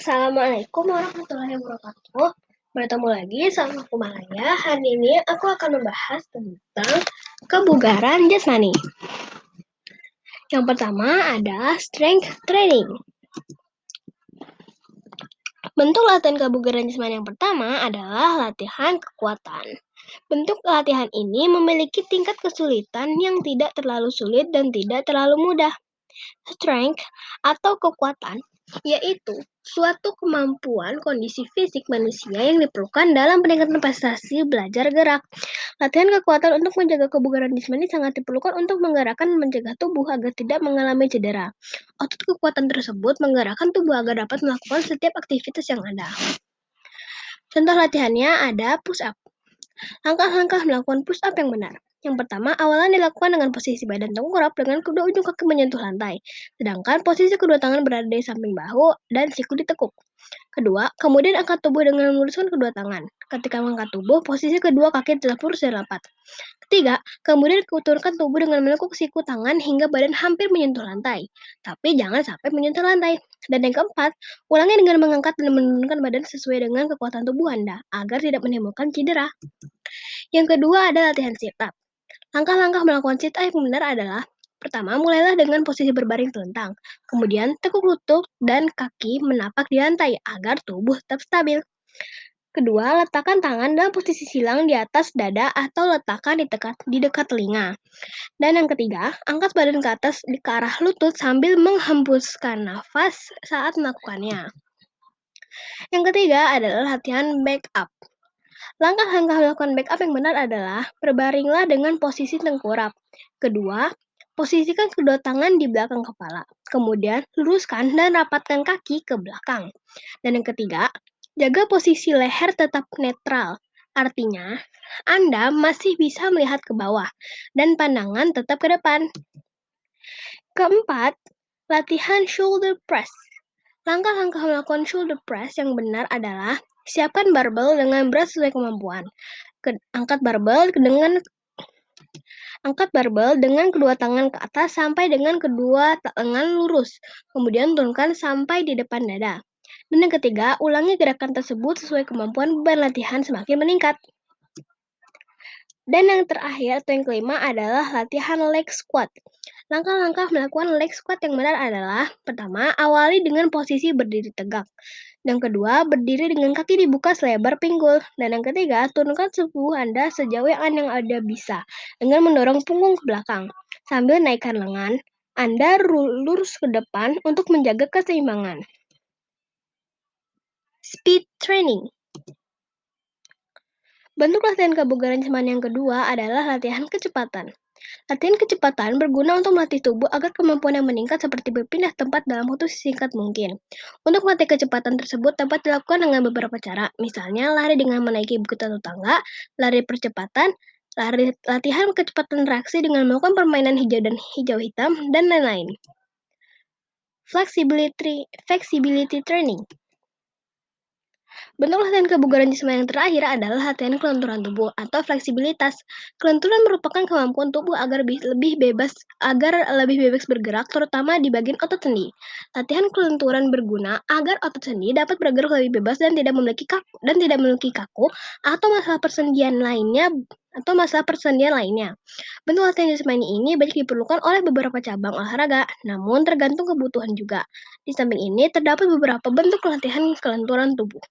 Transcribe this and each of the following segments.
Assalamualaikum warahmatullahi wabarakatuh. Bertemu lagi sama aku Malaya. Hari ini aku akan membahas tentang kebugaran jasmani. Yang pertama adalah strength training. Bentuk latihan kebugaran jasmani yang pertama adalah latihan kekuatan. Bentuk latihan ini memiliki tingkat kesulitan yang tidak terlalu sulit dan tidak terlalu mudah. Strength atau kekuatan yaitu suatu kemampuan kondisi fisik manusia yang diperlukan dalam peningkatan prestasi belajar gerak. Latihan kekuatan untuk menjaga kebugaran jasmani sangat diperlukan untuk menggerakkan dan mencegah tubuh agar tidak mengalami cedera. Otot kekuatan tersebut menggerakkan tubuh agar dapat melakukan setiap aktivitas yang ada. Contoh latihannya ada push up. Langkah-langkah melakukan push up yang benar. Yang pertama, awalan dilakukan dengan posisi badan tengkurap dengan kedua ujung kaki menyentuh lantai. Sedangkan posisi kedua tangan berada di samping bahu dan siku ditekuk. Kedua, kemudian angkat tubuh dengan meluruskan kedua tangan. Ketika mengangkat tubuh, posisi kedua kaki tetap lurus dan rapat. Ketiga, kemudian turunkan tubuh dengan menekuk siku tangan hingga badan hampir menyentuh lantai. Tapi jangan sampai menyentuh lantai. Dan yang keempat, ulangi dengan mengangkat dan menurunkan badan sesuai dengan kekuatan tubuh Anda agar tidak menimbulkan cedera. Yang kedua ada latihan sit up. Langkah-langkah melakukan sit up yang benar adalah: pertama, mulailah dengan posisi berbaring telentang. Kemudian, tekuk lutut dan kaki menapak di lantai agar tubuh tetap stabil. Kedua, letakkan tangan dalam posisi silang di atas dada atau letakkan di dekat telinga. Dan yang ketiga, angkat badan ke atas ke arah lutut sambil menghembuskan nafas saat melakukannya. Yang ketiga adalah latihan back up. Langkah-langkah melakukan back up yang benar adalah: berbaringlah dengan posisi tengkurap. Kedua, posisikan kedua tangan di belakang kepala. Kemudian, luruskan dan rapatkan kaki ke belakang. Dan yang ketiga, jaga posisi leher tetap netral. Artinya, Anda masih bisa melihat ke bawah dan pandangan tetap ke depan. Keempat, latihan shoulder press. Langkah-langkah melakukan shoulder press yang benar adalah: siapkan barbel dengan berat sesuai kemampuan. Angkat barbel dengan kedua tangan ke atas sampai dengan kedua tangan lurus. Kemudian turunkan sampai di depan dada. Dan yang ketiga, ulangi gerakan tersebut sesuai kemampuan beban latihan semakin meningkat. Dan yang terakhir atau yang kelima adalah latihan leg squat. Langkah-langkah melakukan leg squat yang benar adalah: pertama, awali dengan posisi berdiri tegak. Yang kedua, berdiri dengan kaki dibuka selebar pinggul. Dan yang ketiga, turunkan tubuh Anda sejauh yang Anda bisa dengan mendorong punggung ke belakang. Sambil naikkan lengan, Anda lurus ke depan untuk menjaga keseimbangan. Speed training. Bentuk latihan kebugaran jasmani yang kedua adalah latihan kecepatan. Latihan kecepatan berguna untuk melatih tubuh agar kemampuan yang meningkat seperti berpindah tempat dalam waktu singkat mungkin. Untuk melatih kecepatan tersebut dapat dilakukan dengan beberapa cara, misalnya lari dengan menaiki bukit atau tangga, lari percepatan, latihan kecepatan reaksi dengan melakukan permainan hijau dan hijau hitam, dan lain-lain. Flexibility training. Bentuk latihan kebugaran jasmani yang terakhir adalah latihan kelenturan tubuh atau fleksibilitas. Kelenturan merupakan kemampuan tubuh agar lebih bebas bergerak, terutama di bagian otot sendi. Latihan kelenturan berguna agar otot sendi dapat bergerak lebih bebas dan tidak memiliki kaku atau masalah persendian lainnya. Bentuk latihan jasmani ini banyak diperlukan oleh beberapa cabang olahraga, namun tergantung kebutuhan juga. Di samping ini terdapat beberapa bentuk latihan kelenturan tubuh.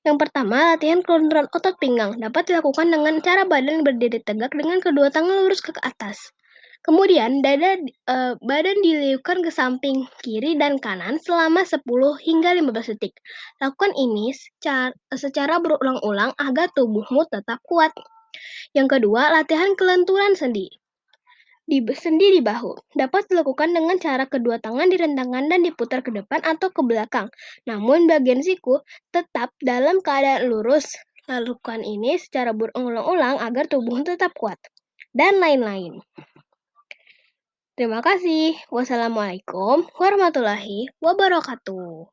Yang pertama, latihan kelenturan otot pinggang dapat dilakukan dengan cara badan berdiri tegak dengan kedua tangan lurus ke atas. Kemudian, badan diliukkan ke samping kiri dan kanan selama 10 hingga 15 detik. Lakukan ini secara berulang-ulang agar tubuhmu tetap kuat. Yang kedua, latihan kelenturan sendi. Sendi di bahu dapat dilakukan dengan cara kedua tangan direntangkan dan diputar ke depan atau ke belakang. Namun bagian siku tetap dalam keadaan lurus. Lakukan ini secara berulang-ulang agar tubuh tetap kuat. Dan lain-lain. Terima kasih. Wassalamualaikum warahmatullahi wabarakatuh.